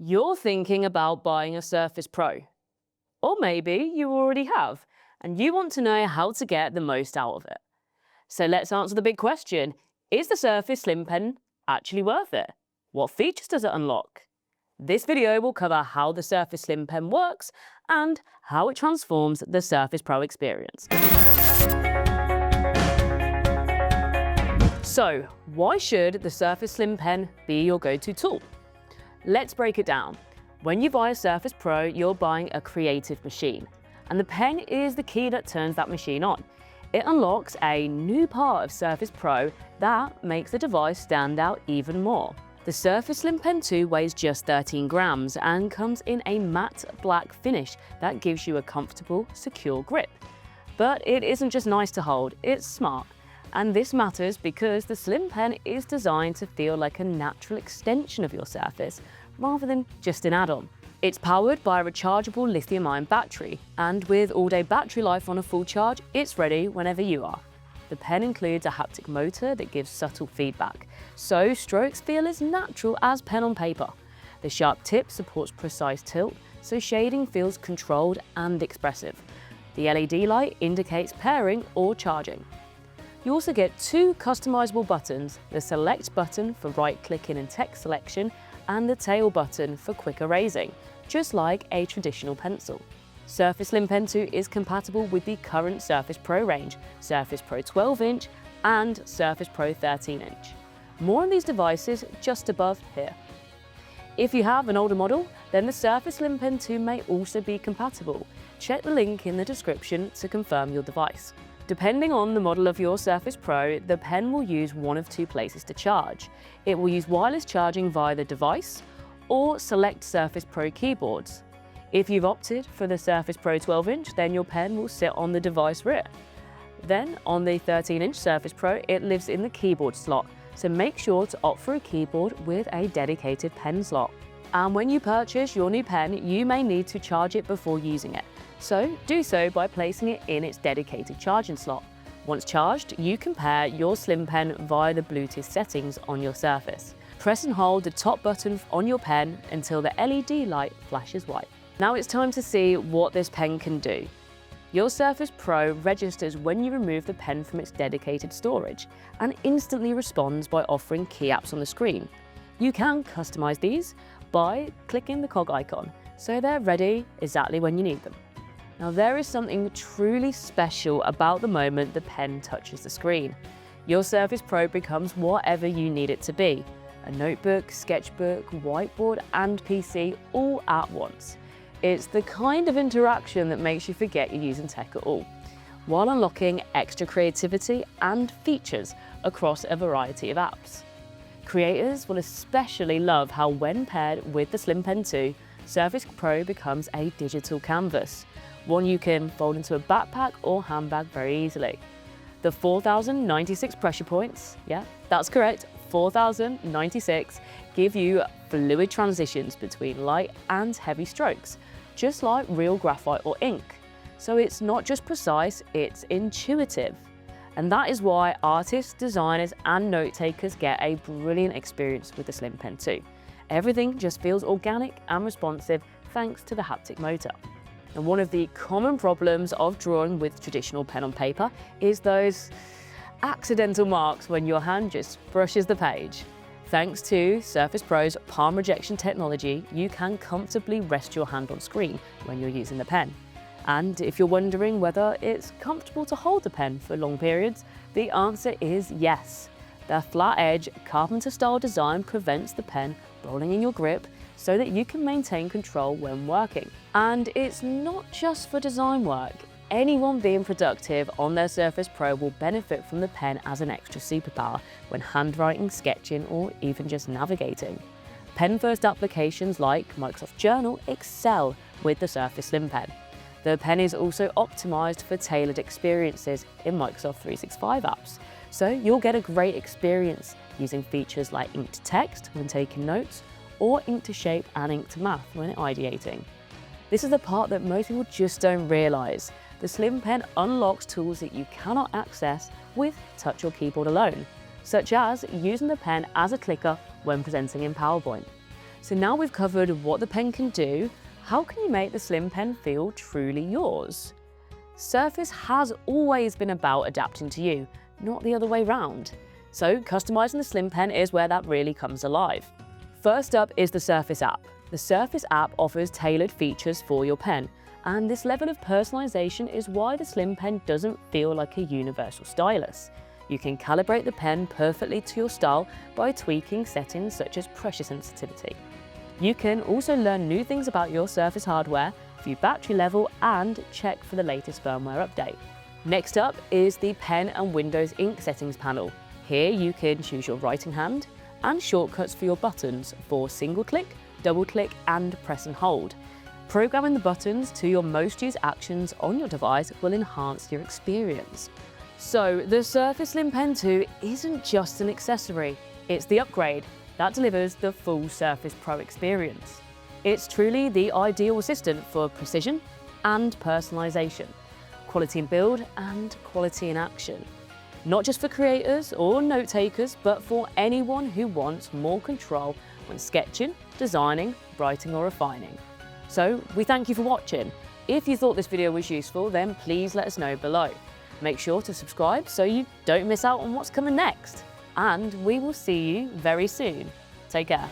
You're thinking about buying a Surface Pro, or maybe you already have, and you want to know how to get the most out of it. So let's answer the big question. Is the Surface Slim Pen actually worth it? What features does it unlock? This video will cover how the Surface Slim Pen works and how it transforms the Surface Pro experience. So, why should the Surface Slim Pen be your go-to tool? Let's break it down. When you buy a Surface Pro, you're buying a creative machine, and the pen is the key that turns that machine on. It unlocks a new part of Surface Pro that makes the device stand out even more. The Surface Slim Pen 2 weighs just 13 grams and comes in a matte black finish that gives you a comfortable, secure grip. But it isn't just nice to hold, it's smart. And this matters because the Slim Pen is designed to feel like a natural extension of your Surface, rather than just an add-on. It's powered by a rechargeable lithium-ion battery, and with all-day battery life on a full charge, it's ready whenever you are. The pen includes a haptic motor that gives subtle feedback, so strokes feel as natural as pen on paper. The sharp tip supports precise tilt, so shading feels controlled and expressive. The LED light indicates pairing or charging. You also get two customizable buttons, the select button for right-clicking and text selection, and the tail button for quick erasing, just like a traditional pencil. Surface Slim Pen 2 is compatible with the current Surface Pro range, Surface Pro 12-inch and Surface Pro 13-inch. More on these devices just above here. If you have an older model, then the Surface Slim Pen 2 may also be compatible. Check the link in the description to confirm your device. Depending on the model of your Surface Pro, the pen will use one of two places to charge. It will use wireless charging via the device or select Surface Pro keyboards. If you've opted for the Surface Pro 12-inch, then your pen will sit on the device rear. Then, on the 13-inch Surface Pro, it lives in the keyboard slot, so make sure to opt for a keyboard with a dedicated pen slot. And when you purchase your new pen, you may need to charge it before using it. So do so by placing it in its dedicated charging slot. Once charged, you can pair your Slim Pen via the Bluetooth settings on your Surface. Press and hold the top button on your pen until the LED light flashes white. Now it's time to see what this pen can do. Your Surface Pro registers when you remove the pen from its dedicated storage and instantly responds by offering key apps on the screen. You can customize these by clicking the cog icon, so they're ready exactly when you need them. Now there is something truly special about the moment the pen touches the screen. Your Surface Pro becomes whatever you need it to be. A notebook, sketchbook, whiteboard and PC all at once. It's the kind of interaction that makes you forget you're using tech at all, while unlocking extra creativity and features across a variety of apps. Creators will especially love how when paired with the Slim Pen 2, Surface Pro becomes a digital canvas, one you can fold into a backpack or handbag very easily. The 4,096 pressure points, yeah, that's correct, 4,096, give you fluid transitions between light and heavy strokes, just like real graphite or ink. So it's not just precise, it's intuitive. And that is why artists, designers and note takers get a brilliant experience with the Slim Pen 2. Everything just feels organic and responsive thanks to the haptic motor. And one of the common problems of drawing with traditional pen on paper is those accidental marks when your hand just brushes the page. Thanks to Surface Pro's palm rejection technology, you can comfortably rest your hand on screen when you're using the pen. And if you're wondering whether it's comfortable to hold the pen for long periods, the answer is yes. The flat edge, carpenter-style design prevents the pen rolling in your grip so that you can maintain control when working. And it's not just for design work. Anyone being productive on their Surface Pro will benefit from the pen as an extra superpower when handwriting, sketching, or even just navigating. Pen-first applications like Microsoft Journal excel with the Surface Slim Pen. The pen is also optimized for tailored experiences in Microsoft 365 apps, so you'll get a great experience using features like ink to text when taking notes, or ink to shape and ink to math when ideating. This is the part that most people just don't realize. The Slim Pen unlocks tools that you cannot access with touch or keyboard alone, such as using the pen as a clicker when presenting in PowerPoint. So now we've covered what the pen can do, how can you make the Slim Pen feel truly yours? Surface has always been about adapting to you, not the other way round. So customizing the Slim Pen is where that really comes alive. First up is the Surface app. The Surface app offers tailored features for your pen, and this level of personalization is why the Slim Pen doesn't feel like a universal stylus. You can calibrate the pen perfectly to your style by tweaking settings such as pressure sensitivity. You can also learn new things about your Surface hardware, view battery level, and check for the latest firmware update. Next up is the Pen and Windows ink settings panel. Here you can choose your writing hand and shortcuts for your buttons for single click, double click, and press and hold. Programming the buttons to your most used actions on your device will enhance your experience. So the Surface Slim Pen 2 isn't just an accessory, it's the upgrade that delivers the full Surface Pro experience. It's truly the ideal assistant for precision and personalization, quality in build and quality in action. Not just for creators or note takers, but for anyone who wants more control when sketching, designing, writing, or refining. So we thank you for watching. If you thought this video was useful, then please let us know below. Make sure to subscribe so you don't miss out on what's coming next. And we will see you very soon. Take care.